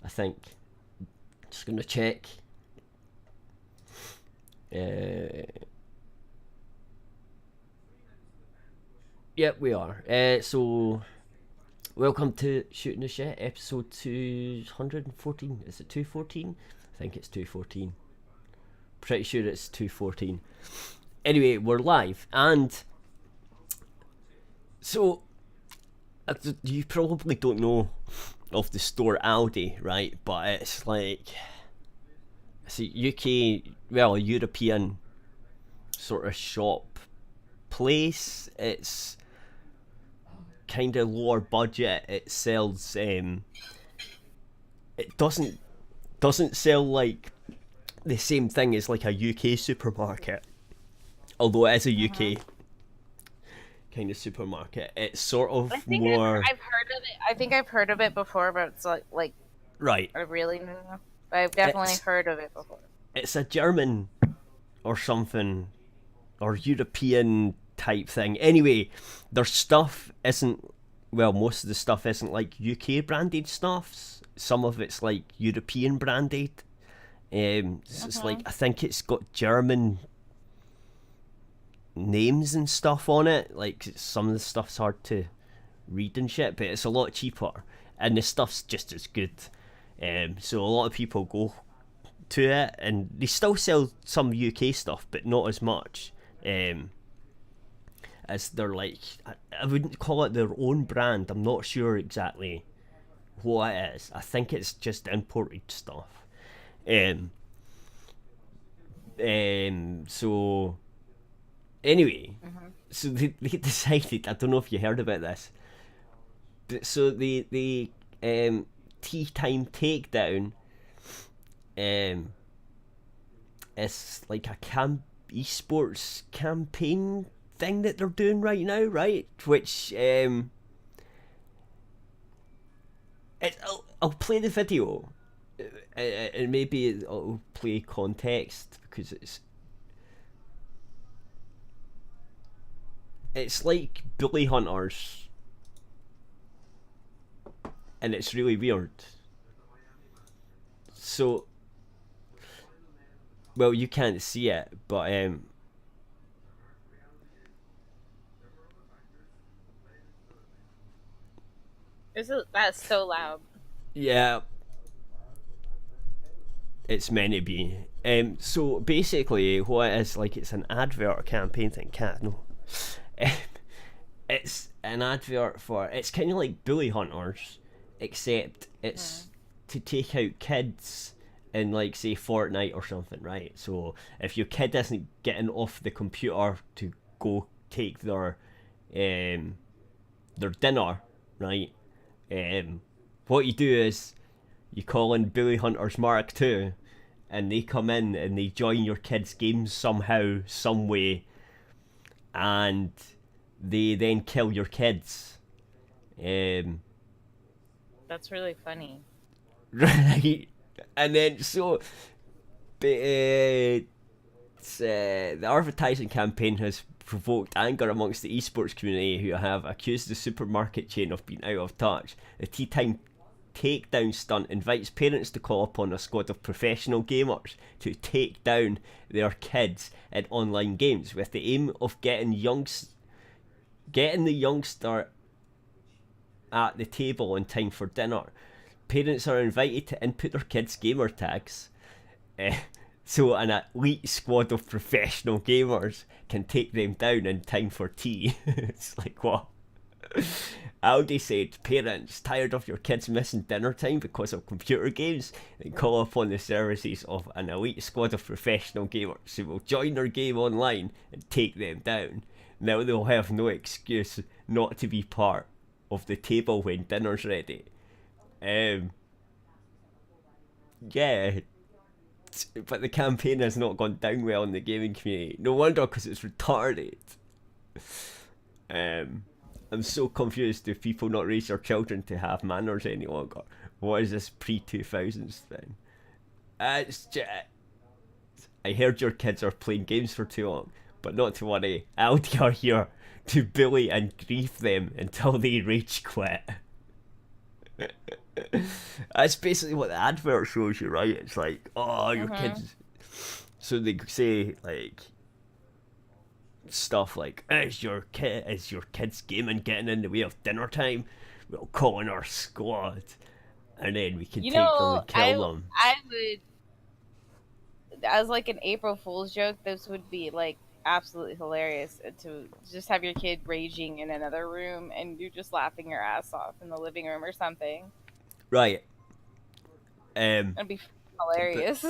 I think. Just gonna check. Yep, we are. So, welcome to Shooting the Shit, episode 214. Is it 214? I think it's 214. Pretty sure it's 214. Anyway, we're live, and so you probably don't know of the store Aldi, right? But it's like it's a UK, well, a European sort of shop place. It's kind of lower budget. It sells it doesn't sell like the same thing as like a UK supermarket, although it is a UK kind of supermarket. It's sort of more. I've heard of it. I think I've heard of it before, but it's like right. I really don't know. But I've definitely heard of it before. It's a German or something, or European type thing. Anyway, their stuff isn't, well, most of the stuff isn't like UK branded stuff. Some of it's like European branded. It's like, I think it's got German names and stuff on it. Like, some of the stuff's hard to read and shit, but it's a lot cheaper, and the stuff's just as good. So a lot of people go to it, and they still sell some UK stuff, but not as much. As they're like, I wouldn't call it their own brand. I'm not sure exactly what it is. I think it's just imported stuff. So anyway, so they decided, I don't know if you heard about this, but so the Tea Time Takedown is like a esports campaign thing that they're doing right now, right? Which I'll play the video, and maybe I'll play context, because it's like Bully Hunters, and it's really weird. So, well, you can't see it, but That's so loud. Yeah, it's meant to be. So basically, what it is, like, it's an advert campaign thing. Cat, no. It's an advert for. It's kind of like Bully Hunters, except it's to take out kids in, like, say, Fortnite or something, right? So if your kid isn't getting off the computer to go take their dinner, right? What you do is you call in Bully Hunters Mark 2, and they come in and they join your kid's games somehow, some way, and they then kill your kids. That's really funny. Right, and then so the advertising campaign has provoked anger amongst the esports community, who have accused the supermarket chain of being out of touch. The Tea Time Takedown stunt invites parents to call upon a squad of professional gamers to take down their kids in online games, with the aim of getting the youngster at the table in time for dinner. Parents are invited to input their kids' gamer tags. So an elite squad of professional gamers can take them down in time for tea. It's like, what? Aldi said, parents tired of your kids missing dinner time because of computer games, and call upon the services of an elite squad of professional gamers who will join their game online and take them down. Now they'll have no excuse not to be part of the table when dinner's ready. Yeah, but the campaign has not gone down well in the gaming community. No wonder, because it's retarded. I'm so confused. Do people not raise their children to have manners any longer? What is this pre-2000s thing? It's just, I heard your kids are playing games for too long, but not to worry. Aldi are here to bully and grief them until they rage quit. That's basically what the advert shows you, right? It's like, oh, your kids. So they say like stuff like, is your kids gaming getting in the way of dinner time? We'll call in our squad, and then we can take them and kill them. I would, as like an April Fool's joke, this would be like absolutely hilarious to just have your kid raging in another room and you're just laughing your ass off in the living room or something. Right. It'd be hilarious.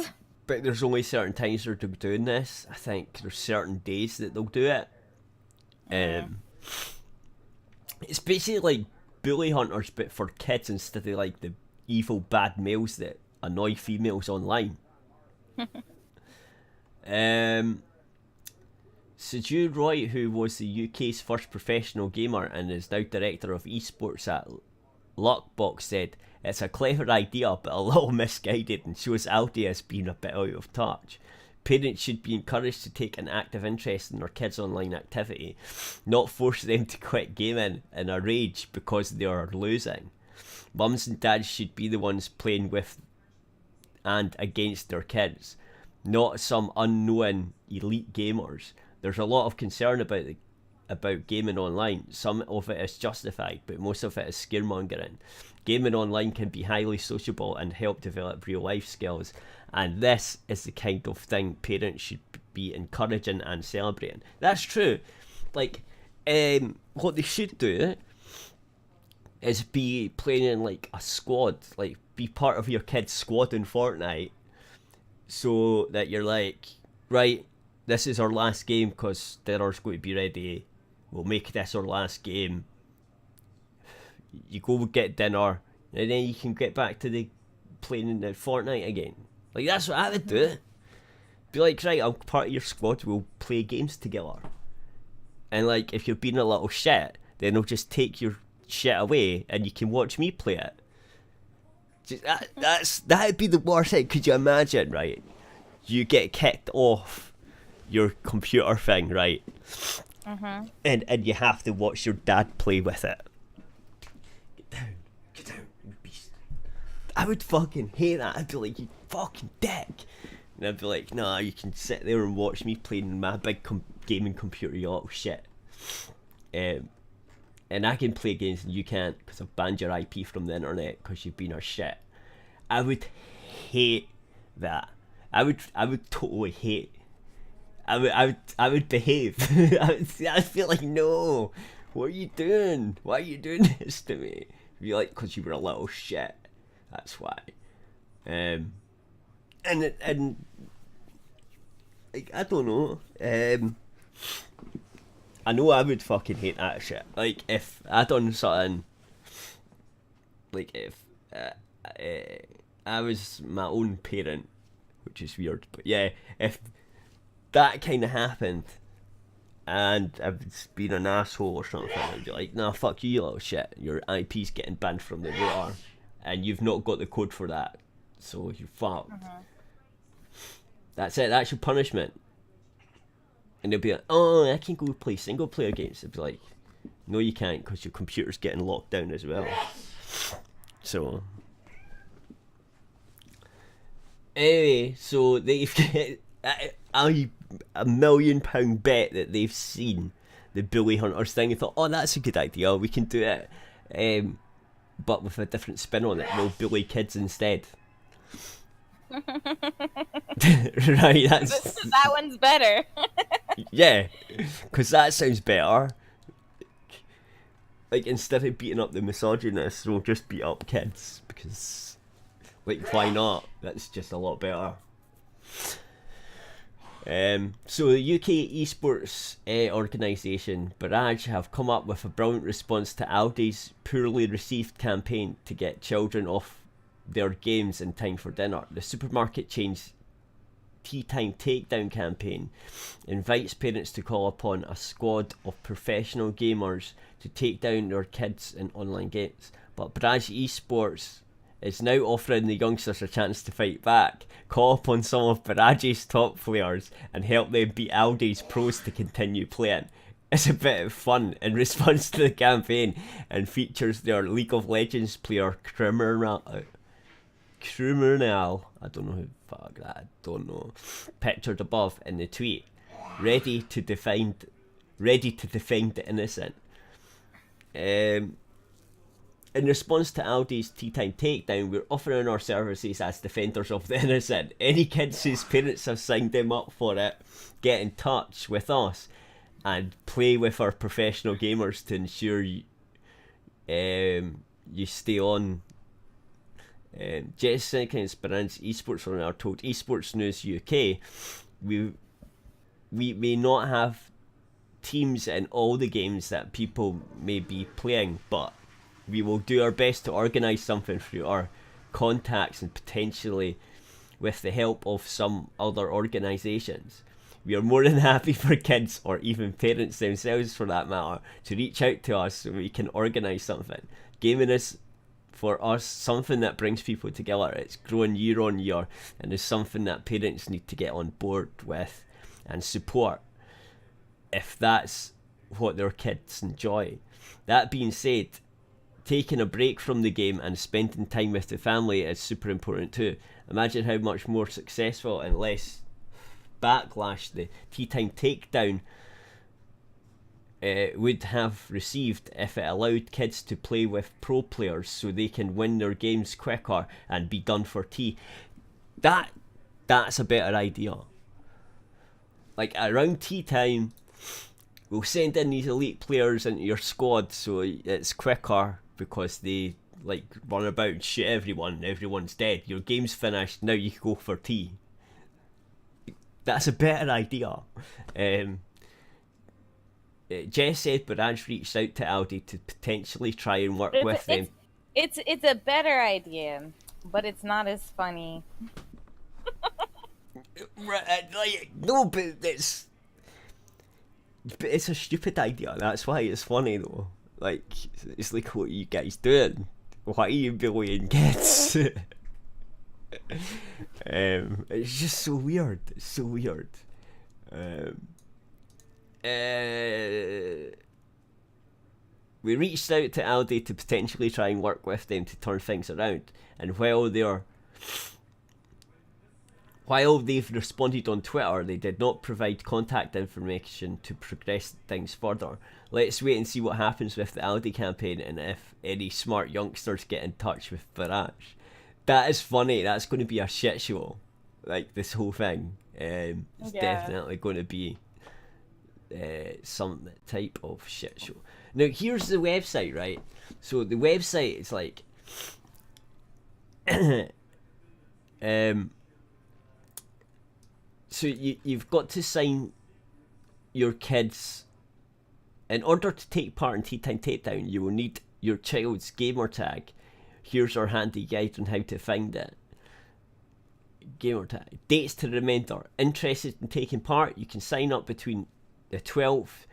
But there's only certain times they're doing this. I think there's certain days that they'll do it. It's basically like bully hunters, but for kids instead of like the evil bad males that annoy females online. Saju Roy, who was the UK's first professional gamer and is now director of esports at Luckbox, said, "It's a clever idea but a little misguided and shows Aldi as being a bit out of touch. Parents should be encouraged to take an active interest in their kids' online activity, not force them to quit gaming in a rage because they are losing. Mums and dads should be the ones playing with and against their kids, not some unknown elite gamers. There's a lot of concern about gaming online. Some of it is justified, but most of it is scaremongering. Gaming online can be highly sociable and help develop real life skills, and this is the kind of thing parents should be encouraging and celebrating." That's true. Like, what they should do is be playing in like a squad, like be part of your kid's squad in Fortnite, so that you're like, right, this is our last game because dinner's going to be ready. We'll make this our last game. You go get dinner, and then you can get back to the playing in the Fortnite again. Like, that's what I would do. Be like, right, I'm part of your squad. We'll play games together. And like, if you're being a little shit, then they'll just take your shit away, and you can watch me play it. That'd be the worst thing. Could you imagine, right? You get kicked off your computer thing, right? And you have to watch your dad play with it. Get down, you beast. I would fucking hate that. I'd be like, you fucking dick. And I'd be like, nah, you can sit there and watch me playing my big gaming computer, you little shit. And I can play games and you can't because I've banned your IP from the internet because you've been a shit. I would hate that. I would totally hate. I would behave. I feel like, no, what are you doing? Why are you doing this to me? Be like, because you were a little shit. That's why. And like, I don't know. I know I would fucking hate that shit. Like, if I done something, like if I was my own parent, which is weird, but yeah, if that kind of happened and I've been an asshole or something, I'd be like, nah, fuck you, you little shit. Your IP's getting banned from the router and you've not got the code for that, so you're fucked. That's it, that's your punishment. And they'll be like, oh, I can go play single player games. I'd be like, no you can't, because your computer's getting locked down as well. So anyway, so they've a £1 million bet that they've seen the Bully Hunters thing and thought, oh, that's a good idea, we can do it, but with a different spin on it. We'll bully kids instead. Right, that one's better. Yeah, because that sounds better. Like, instead of beating up the misogynists, we'll just beat up kids, because, like, why not? That's just a lot better. So the UK esports organisation Barrage have come up with a brilliant response to Aldi's poorly received campaign to get children off their games in time for dinner. The supermarket chain's Tea Time Takedown campaign invites parents to call upon a squad of professional gamers to take down their kids in online games. But Barrage Esports is now offering the youngsters a chance to fight back. Call upon some of Barrage's top players and help them beat Aldi's pros to continue playing. is a bit of fun in response to the campaign and features their League of Legends player Criminal. I don't know who fuck that. I don't know. Pictured above in the tweet, ready to defend the innocent. In response to Aldi's Tea Time takedown, we're offering our services as defenders of the innocent. Any kids whose parents have signed them up for it, get in touch with us and play with our professional gamers to ensure you stay on. Jessica and Speranza Esports are told Esports News UK, we may not have teams in all the games that people may be playing, but we will do our best to organise something through our contacts and potentially with the help of some other organisations. We are more than happy for kids, or even parents themselves for that matter, to reach out to us so we can organise something. Gaming is, for us, something that brings people together. It's growing year on year, and is something that parents need to get on board with and support if that's what their kids enjoy. That being said, taking a break from the game and spending time with the family is super important too. Imagine how much more successful and less backlash the Tea Time takedown would have received if it allowed kids to play with pro players so they can win their games quicker and be done for tea. That's a better idea. Like, around tea time, we'll send in these elite players into your squad so it's quicker, because they like run about and shoot everyone. Everyone's dead. Your game's finished. Now you can go for tea. That's a better idea. Jess said Barrage reached out to Aldi to potentially try and work with them. It's a better idea, but it's not as funny. No, but it's a stupid idea. That's why it's funny though. Like, it's like, what are you guys doing? Why are you bullying kids? It's just so weird. It's so weird. We reached out to Aldi to potentially try and work with them to turn things around, and while they've responded on Twitter, they did not provide contact information to progress things further. Let's wait and see what happens with the Aldi campaign and if any smart youngsters get in touch with Barrage. That is funny. That's going to be a shit show. Like, this whole thing. It's definitely going to be some type of shit show. Now, here's the website, right? So the website is like... So you've got to sign your kids. In order to take part in Tea Time Takedown, you will need your child's gamer tag. Here's our handy guide on how to find it. Gamer tag. Dates to remember. Interested in taking part? You can sign up between the 12th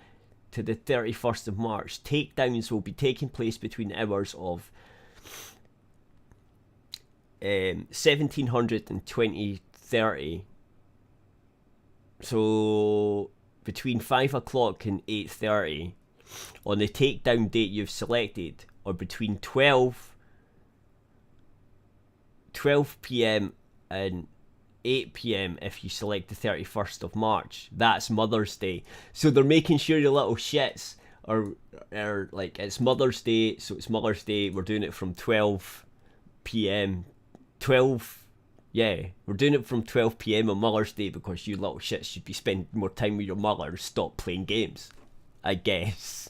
to the 31st of March. Takedowns will be taking place between the hours of 1700 and 2030. So between 5 o'clock and 8:30 on the takedown date you've selected, or between 12 p.m. and 8 p.m. if you select the 31st of March. That's Mother's Day. So they're making sure your little shits are like, it's Mother's Day, so it's Mother's Day. We're doing it from 12 p.m. We're doing it from 12 p.m. on Mother's Day because you little shits should be spending more time with your mother and stop playing games, I guess.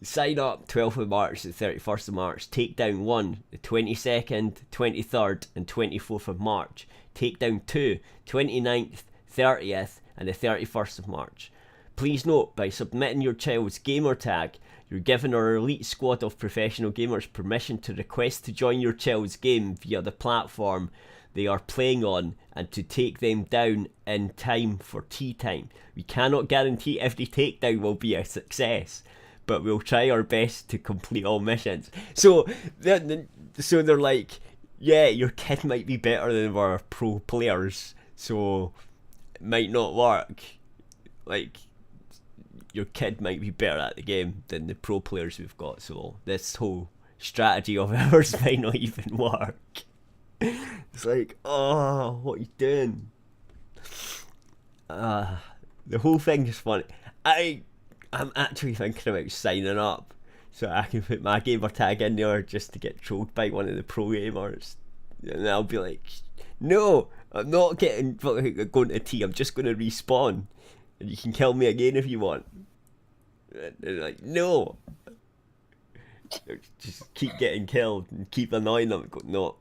Sign up 12th of March to 31st of March. Takedown 1, the 22nd, 23rd and 24th of March. Takedown 2, 29th, 30th and the 31st of March. Please note, by submitting your child's gamer tag, you're giving our elite squad of professional gamers permission to request to join your child's game via the platform they are playing on and to take them down in time for tea time. We cannot guarantee every takedown will be a success, but we'll try our best to complete all missions. So they're like, yeah, your kid might be better than our pro players, so it might not work. like, your kid might be better at the game than the pro players we've got, so this whole strategy of ours might not even work. It's like, oh, what are you doing? The whole thing is funny. I'm actually thinking about signing up so I can put my gamer tag in there just to get trolled by one of the pro gamers, and I'll be like, no, I'm not going to T, I'm just going to respawn and you can kill me again if you want. And they're like, no, just keep getting killed and keep annoying them. Go, no.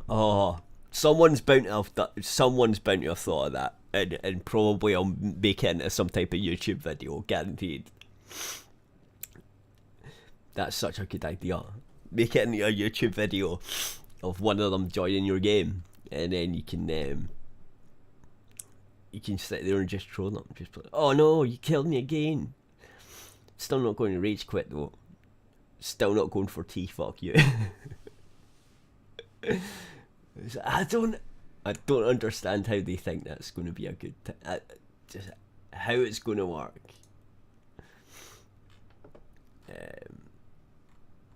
Oh, someone's bound to have thought of that, and probably I'll make it into some type of YouTube video, guaranteed. That's such a good idea. Make it into a YouTube video of one of them joining your game, and then you can sit there and just troll them. Just be like, oh no, you killed me again. Still not going to rage quit though. Still not going for T. Fuck you. I don't understand how they think that's going to be a good just how it's going to work.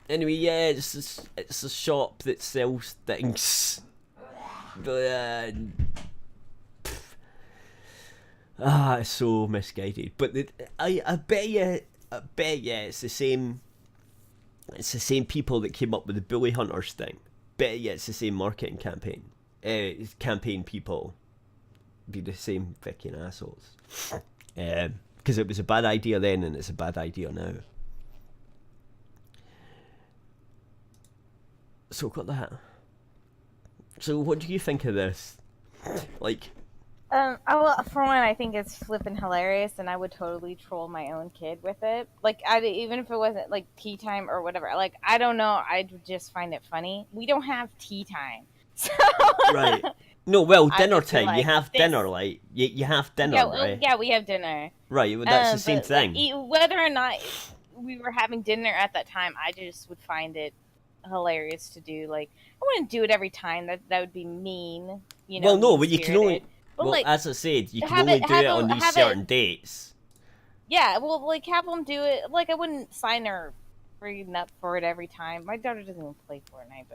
Anyway, yeah, it's a shop that sells things. But, it's so misguided. But I bet you, it's the same. It's the same people that came up with the bully hunters thing. Bet you it's the same marketing campaign. Campaign people be the same fucking assholes. Because it was a bad idea then, and it's a bad idea now. So got that. So what do you think of this? Like, for one, I think it's flippin' hilarious, and I would totally troll my own kid with it. Like, even if it wasn't like tea time or whatever. Like, I don't know, I'd just find it funny. We don't have tea time, so right? No, well, dinner time. Like, you have dinner, like you have dinner, yeah, right? Yeah, we have dinner. Right, well, that's the same thing. Like, whether or not we were having dinner at that time, I just would find it hilarious to do. Like, I wouldn't do it every time. That would be mean, you know. Well, no, but you can only. But, well, like, as I said, you can only do it on these certain dates. Yeah, well, like, have them do it. Like, I wouldn't sign her freaking up for it every time. My daughter doesn't even play Fortnite,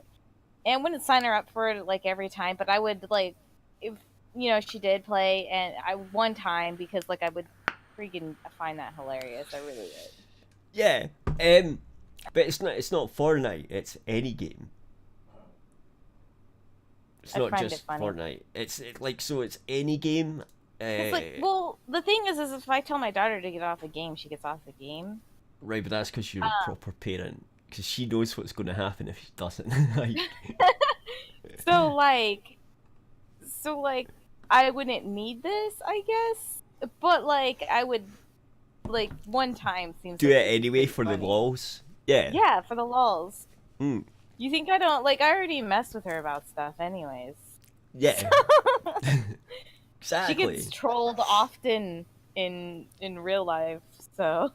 and I wouldn't sign her up for it, like, every time. But I would, like, if, you know, she did play, and one time, because, like, I would freaking find that hilarious. I really would. Yeah, but it's not Fortnite. It's any game. It's not just Fortnite. It's any game. It's like, well, the thing is if I tell my daughter to get off a game, she gets off the game. Right, but that's because you're a proper parent. Because she knows what's going to happen if she doesn't. So I wouldn't need this, I guess. But, like, I would, like, one time seems do like it anyway for funny. The lols. Yeah. Yeah, for the lols. Mm. You think I don't, like, I already messed with her about stuff anyways. Yeah. Exactly. She gets trolled often in real life, so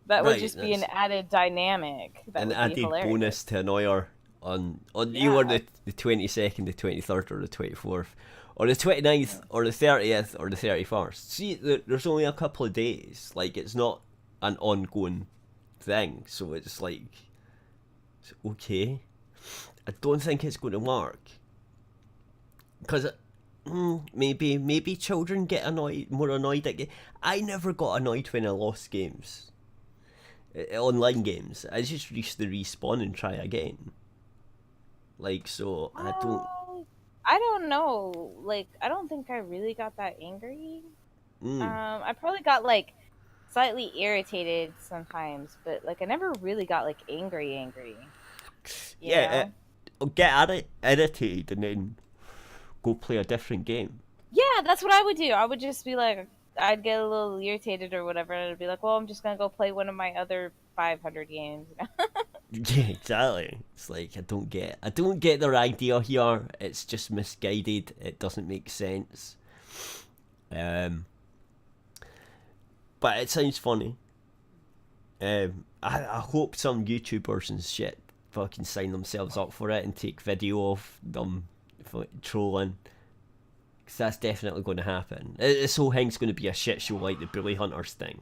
that would just be an added dynamic. An added bonus to annoy her on either the 22nd, the 23rd, or the 24th, or the 29th, or the 30th, or the 31st. See, there's only a couple of days. Like, it's not an ongoing thing, so it's like, it's okay. I don't think it's going to work. Because maybe children get more annoyed at games. I never got annoyed when I lost games. Online games. I just used to respawn and try again. Like, so, I don't know. Like, I don't think I really got that angry. I probably got, like, slightly irritated sometimes, but, like, I never really got, like, angry. Yeah, get irritated and then go play a different game. Yeah, that's what I would do. I would just be like, I'd get a little irritated or whatever, and I'd be like, well, I'm just gonna go play one of my other 500 games. Yeah, exactly. It's like, I don't get their idea here. It's just misguided. It doesn't make sense. But it sounds funny. I hope some YouTubers and shit fucking sign themselves up for it and take video of them trolling. Because that's definitely going to happen. This whole thing's going to be a shit show like the Bully Hunters thing.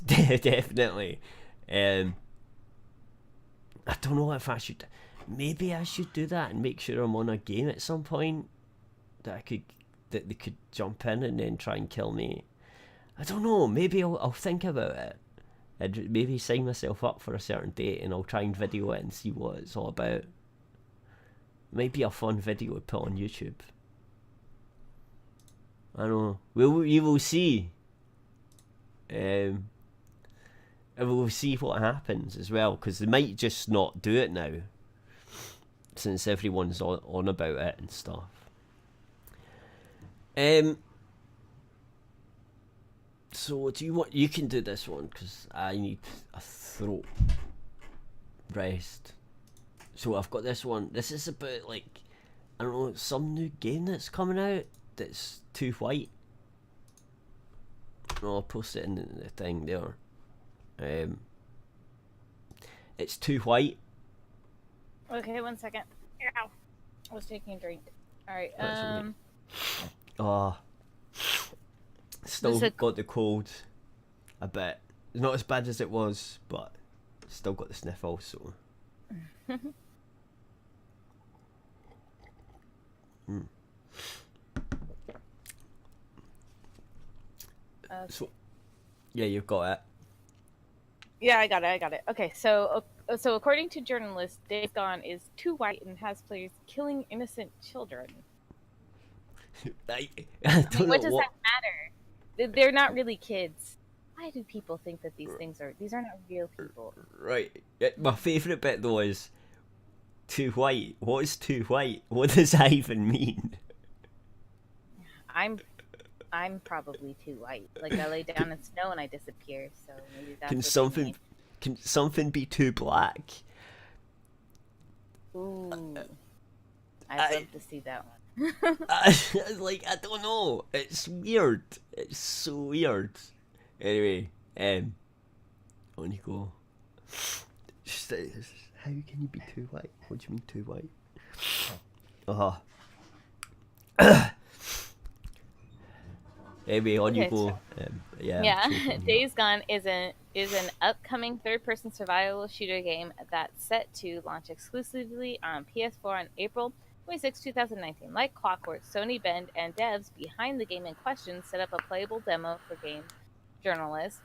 Definitely. I don't know if I should. Maybe I should do that and make sure I'm on a game at some point that they could jump in and then try and kill me. I don't know. Maybe I'll think about it and maybe sign myself up for a certain date and I'll try and video it and see what it's all about. Might be a fun video to put on YouTube. I don't know. We will see. And we'll see what happens as well, because they might just not do it now, since everyone's on about it and stuff. So do you want? You can do this one because I need a throat rest. So I've got this one. This is about like, I don't know, some new game that's coming out that's too white. I'll post it in the thing there. It's too white. Okay, 1 second. Ow. I was taking a drink. Alright, still got the cold a bit. It's not as bad as it was, but still got the sniffle, so. So, yeah, you've got it. Yeah, I got it. Okay, so according to journalists, Days Gone is too white and has players killing innocent children. I don't know what does that matter? They're not really kids. Why do people think that these are not real people? Right. My favourite bit though is too white. What is too white? What does that even mean? I'm probably too white. Like I lay down in snow and I disappear. So maybe that's Can something be too black? Ooh, I'd love to see that one. I don't know. It's weird. It's so weird. Anyway, on you go. How can you be too white? What do you mean too white? Anyway, on you go. Days Gone is an upcoming third-person survival shooter game that's set to launch exclusively on PS4 on April 26, 2019. Like clockwork, Sony Bend and devs behind the game in question set up a playable demo for game journalists,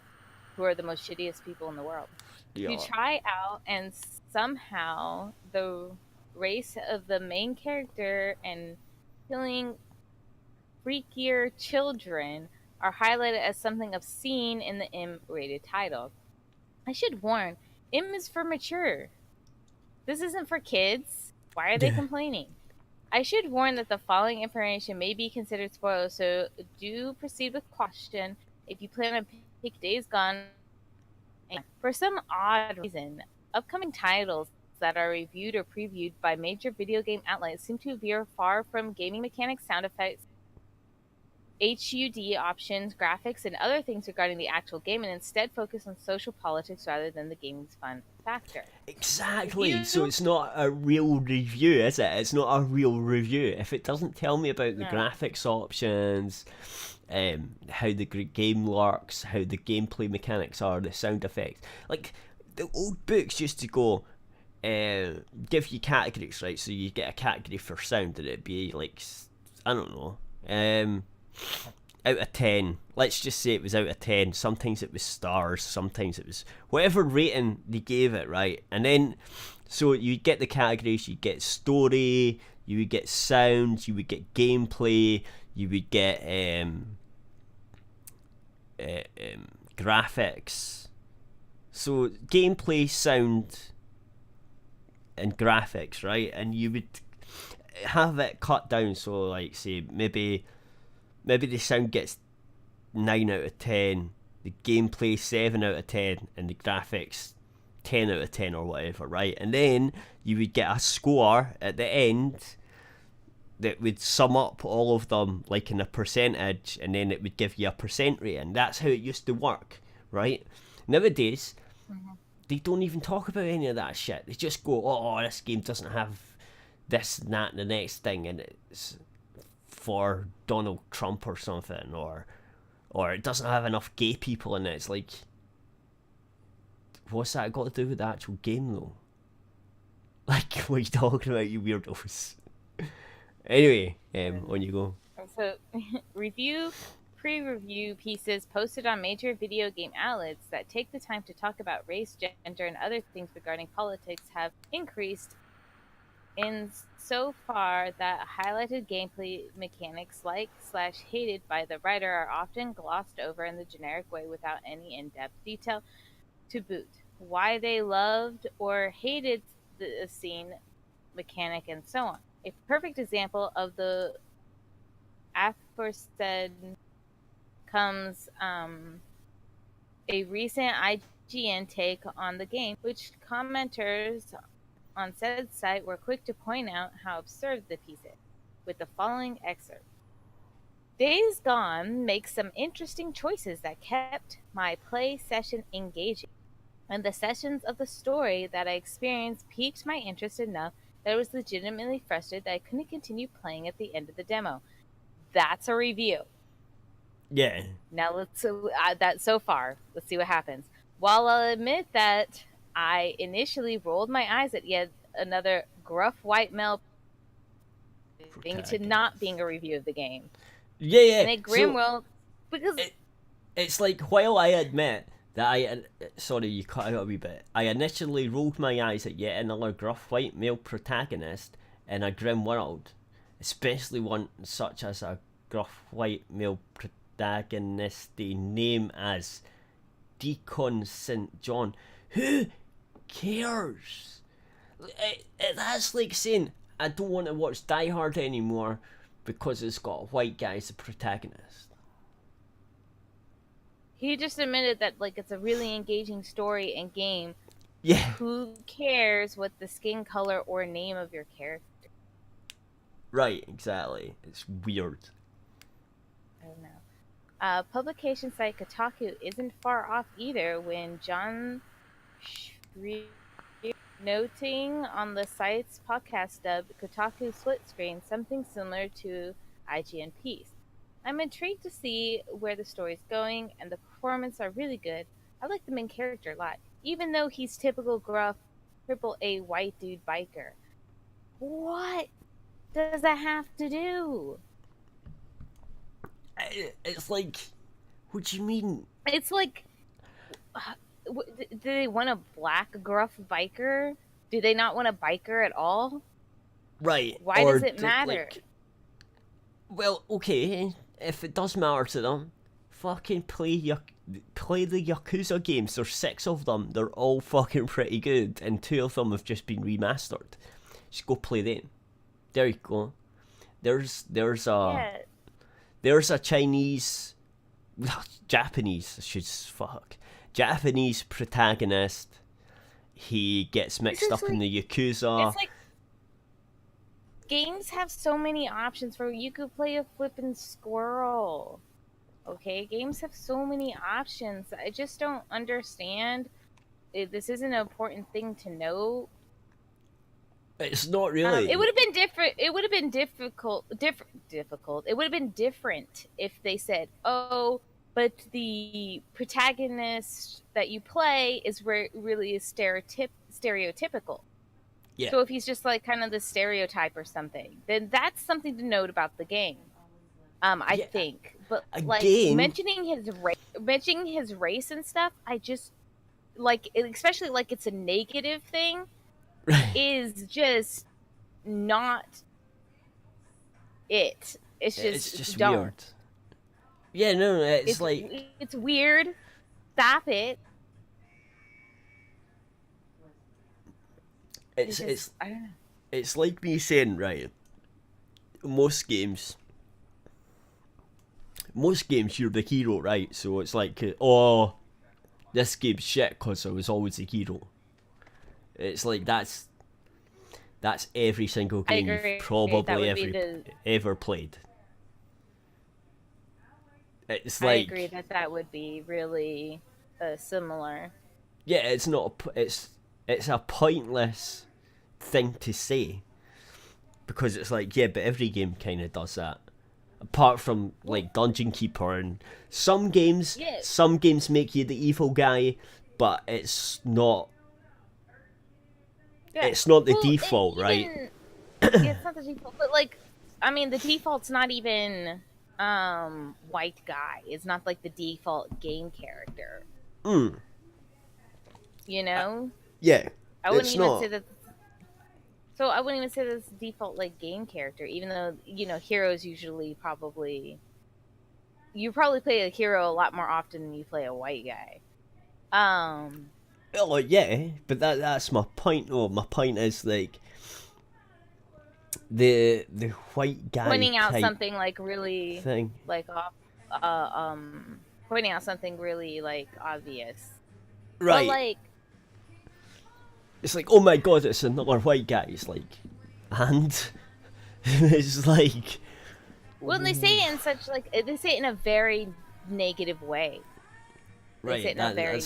who are the most shittiest people in the world, to try out, and somehow the race of the main character and killing freakier children are highlighted as something obscene in the M-rated title. I should warn, M is for mature. This isn't for kids. Why are they complaining? I should warn that the following information may be considered spoilers, so do proceed with caution if you plan to pick Days Gone. For some odd reason, upcoming titles that are reviewed or previewed by major video game outlets seem to veer far from gaming mechanics, sound effects, HUD options, graphics, and other things regarding the actual game, and instead focus on social politics rather than the game's fun factor. Exactly. So it's not a real review, is it? It's not a real review. If it doesn't tell me about the graphics options, how the game works, how the gameplay mechanics are, the sound effects. Like, the old books used to go, give you categories, right? So you get a category for sound, and it'd be like, I don't know, out of 10. Let's just say it was out of 10. Sometimes it was stars, sometimes it was whatever rating they gave it, right? And then, so you'd get the categories, you'd get story, you would get sound, you would get gameplay, you would get graphics. So gameplay, sound, and graphics, right? And you would have it cut down, so like say maybe the sound gets 9 out of 10, the gameplay 7 out of 10, and the graphics 10 out of 10 or whatever, right? And then you would get a score at the end that would sum up all of them like in a percentage, and then it would give you a percent rating. That's how it used to work, right? Nowadays, they don't even talk about any of that shit. They just go, oh, this game doesn't have this and that and the next thing, and it's for Donald Trump or something, or it doesn't have enough gay people in it. It's like, what's that got to do with the actual game though? Like, what are you talking about, you weirdos? Anyway, on you go. So, pre-review pieces posted on major video game outlets that take the time to talk about race, gender, and other things regarding politics have increased in so far that highlighted gameplay mechanics liked/hated by the writer are often glossed over in the generic way without any in-depth detail to boot. Why they loved or hated the scene, mechanic, and so on. A perfect example of the aforesaid comes a recent IGN take on the game, which commenters on said site were quick to point out how absurd the piece is, with the following excerpt. Days Gone makes some interesting choices that kept my play session engaging, and the sessions of the story that I experienced piqued my interest enough that I was legitimately frustrated that I couldn't continue playing at the end of the demo. That's a review. Yeah. Now let's that so far. Let's see what happens. While I'll admit that I initially rolled my eyes at yet another gruff white male to not being a review of the game. Yeah. And a grim world, because it's like, while I admit that sorry, you cut out a wee bit. I initially rolled my eyes at yet another gruff white male protagonist in a grim world, especially one such as a gruff white male protagonist they name as Deacon St. John. Who cares? That's like saying I don't want to watch Die Hard anymore because it's got a white guy as the protagonist. He just admitted that like it's a really engaging story and game. Yeah. Who cares what the skin color or name of your character? Right, exactly. It's weird. I don't know. Publication site Kotaku isn't far off either when John Schreier noting on the site's podcast dub Kotaku split screen something similar to IGN piece. I'm intrigued to see where the story's going, and the performances are really good. I like the main character a lot, even though he's typical gruff, AAA white dude biker. What does that have to do? It's like, what do you mean? It's like, do they want a black gruff biker? Do they not want a biker at all? Right. Why does it matter? Like, well, okay, if it does matter to them, fucking play the Yakuza games. There's 6 of them. They're all fucking pretty good, and 2 of them have just been remastered. Just go play them. There you go. There's a Japanese protagonist. He gets mixed up in the Yakuza. It's like games have so many options for you could play a flippin' squirrel. Okay, games have so many options. I just don't understand. This isn't an important thing to know. It's not really. It would have been different. It would have been difficult. It would have been different if they said, "Oh, but the protagonist that you play is really stereotypical." Yeah. So if he's just like kind of the stereotype or something, then that's something to note about the game. I think, but like mentioning his race and stuff, I just like, especially like it's a negative thing, is just not it. It's just don't. Weird. Yeah, no, it's like it's weird. Stop it. It's I don't know. It's like me saying, right, most games you're the hero, right? So it's like, oh, this game's shit because I was always the hero. It's like that's every single game you've probably ever played. It's like, I agree that would be really similar. Yeah, it's not. It's a pointless thing to say because it's like, yeah, but every game kind of does that. apart from like Dungeon Keeper and some games. Yeah. Some games make you the evil guy, but it's not. Yeah. It's not the Well, default, even, right? yeah, it's not the default, but like, I mean, the default's not even white guy. It's not like the default game character. You know? Yeah. I wouldn't it's even not. say that. So I wouldn't even say that's the default like game character, even though heroes usually you probably play a hero a lot more often than you play a white guy. Oh yeah, but that's my point. Oh, my point is like the white guy Pointing out type something like really thing. like off, pointing out something really like obvious. Right. But like, it's like, oh my god, it's another white guy. It's like, and it's like, well, they say it in such like they say it in a very negative way. They right. say it in a very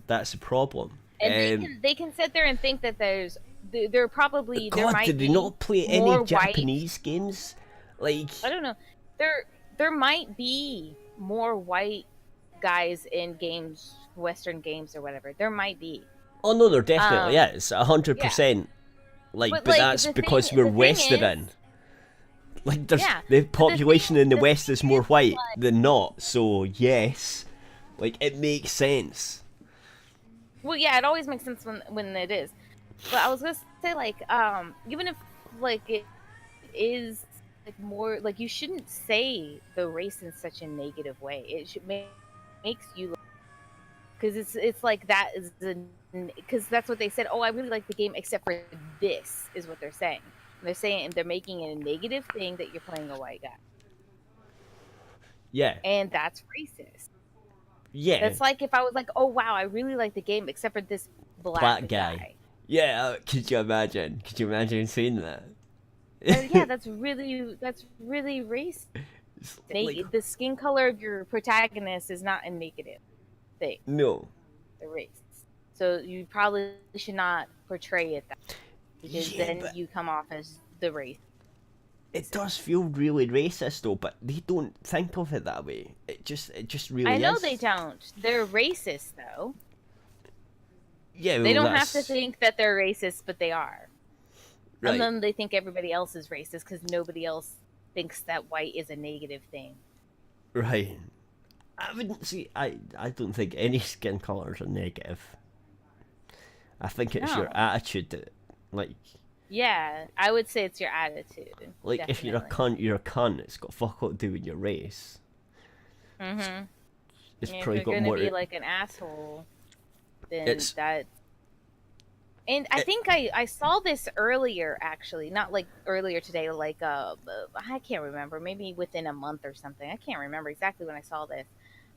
That's a problem. and they can sit there and think that there probably there God, might did they be not play any more Japanese games? Like, I don't know. There might be more white guys in games, Western games or whatever. There might be. oh no, there definitely is 100%. Like, But, but like, that's the because thing- we're the thing Western. Like, there's Yeah, the but the population thing- in the the West thing is more is, white like- than not. So yes, like it makes sense. Well, yeah, it always makes sense when it is. But I was gonna say like, even if like it is like more like you shouldn't say the race in such a negative way. It should makes you because it's like that is the because that's what they said. Oh, I really like the game except for this is what they're saying. And they're saying they're making it a negative thing that you're playing a white guy, Yeah, and that's racist. yeah. That's like if I was like, oh wow, I really like the game except for this black guy. Yeah, could you imagine? Could you imagine saying that? Yeah, that's really racist. Like, The skin color of your protagonist is not a negative thing. no. The race. So you probably should not portray it that way, because Yeah, then but you come off as the race. it does feel really racist though, but they don't think of it that way. It just really I know is. they don't. They're racist though. Yeah, They well, don't have to that's- think that they're racist, but they are. Right. And then they think everybody else is racist because nobody else thinks that white is a negative thing. Right. I wouldn't see. I don't think any skin colours are negative. I think it's your No. attitude that, like, Yeah, I would say it's your attitude. if you're a cunt, you're a cunt. It's got fuck all to do with your race. Mm-hmm. It's If probably you're got gonna more. be like an asshole, then It's- that. And I think I saw this earlier, actually, not like earlier today, like I can't remember, maybe within a month or something. I can't remember exactly when I saw this,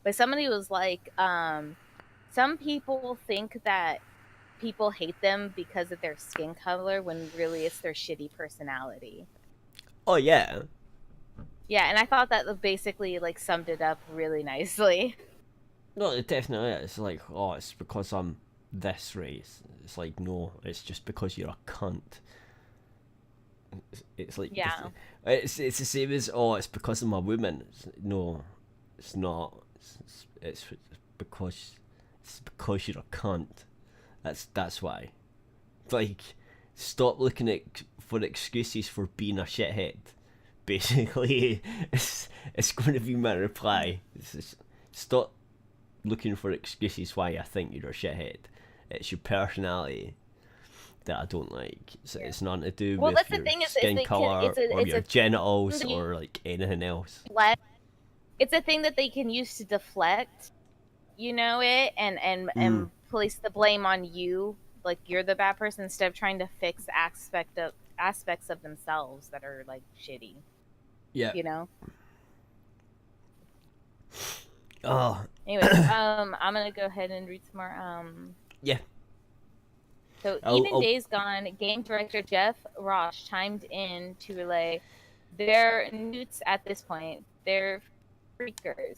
but somebody was like, some people think that people hate them because of their skin color when really it's their shitty personality. Oh yeah. Yeah, and I thought that basically like summed it up really nicely. No, it definitely is. Like, oh, it's because I'm this race. It's like, no, it's just because you're a cunt. It's like, Yeah. it's the same as, oh, it's because I'm a woman. No, it's not. It's because you're a cunt. That's why. Like, stop looking for excuses for being a shithead. Basically, it's going to be my reply. Stop looking for excuses why I think you're a shithead. It's your personality that I don't like. It's nothing to do Well, with that's the your thing, is skin color or it's your a genitals thing- or like anything else. It's a thing that they can use to deflect, and place the blame on you, like you're the bad person, instead of trying to fix aspects of themselves that are like shitty. Yeah. You know. Oh. Anyway, I'm gonna go ahead and read some more. Yeah. So, I'll- Days Gone, game director Jeff Ross chimed in to relay, they're newts at this point. They're freakers.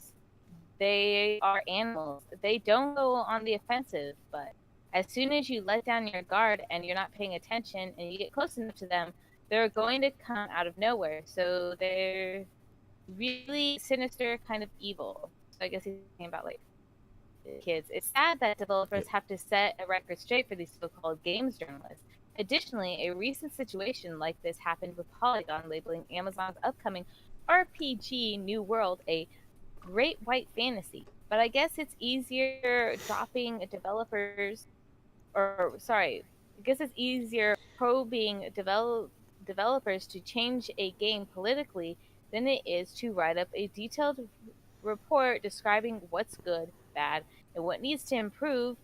They are animals. They don't go on the offensive, but as soon as you let down your guard and you're not paying attention and you get close enough to them, they're going to come out of nowhere. So they're really sinister kind of evil. So I guess he's talking about like kids. It's sad that developers have to set a record straight for these so-called games journalists. Additionally, a recent situation like this happened with Polygon labeling Amazon's upcoming RPG New World a great white fantasy. But I guess it's easier dropping developers, or sorry, I guess it's easier probing developers to change a game politically than it is to write up a detailed report describing what's good, bad, and what needs to improve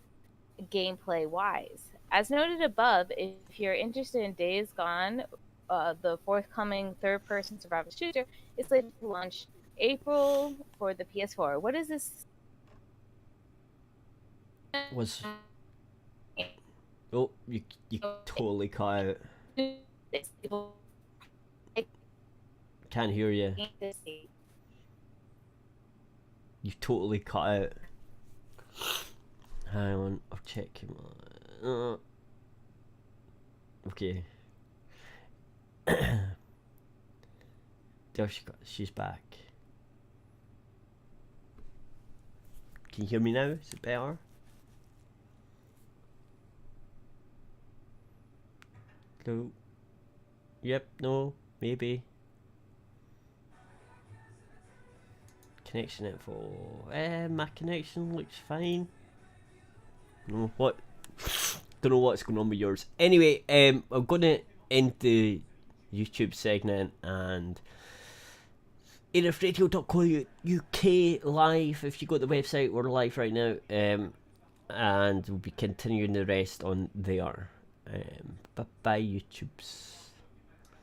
gameplay wise. As noted above, if you're interested in Days Gone, the forthcoming third person survival shooter is slated to launch April for the PS4. What is this? Was oh, you totally cut out. Can't hear you. You totally cut out. Hang on, I'll check him. Okay. There she's back. Can you hear me now? Is it better? No. Yep, no, maybe. Connection info. My connection looks fine. No, what? Don't know what's going on with yours. Anyway, I'm gonna end the YouTube segment and aerithradio.co.uk live. If you go to the website, we're live right now. And we'll be continuing the rest on there. Bye bye, YouTubes.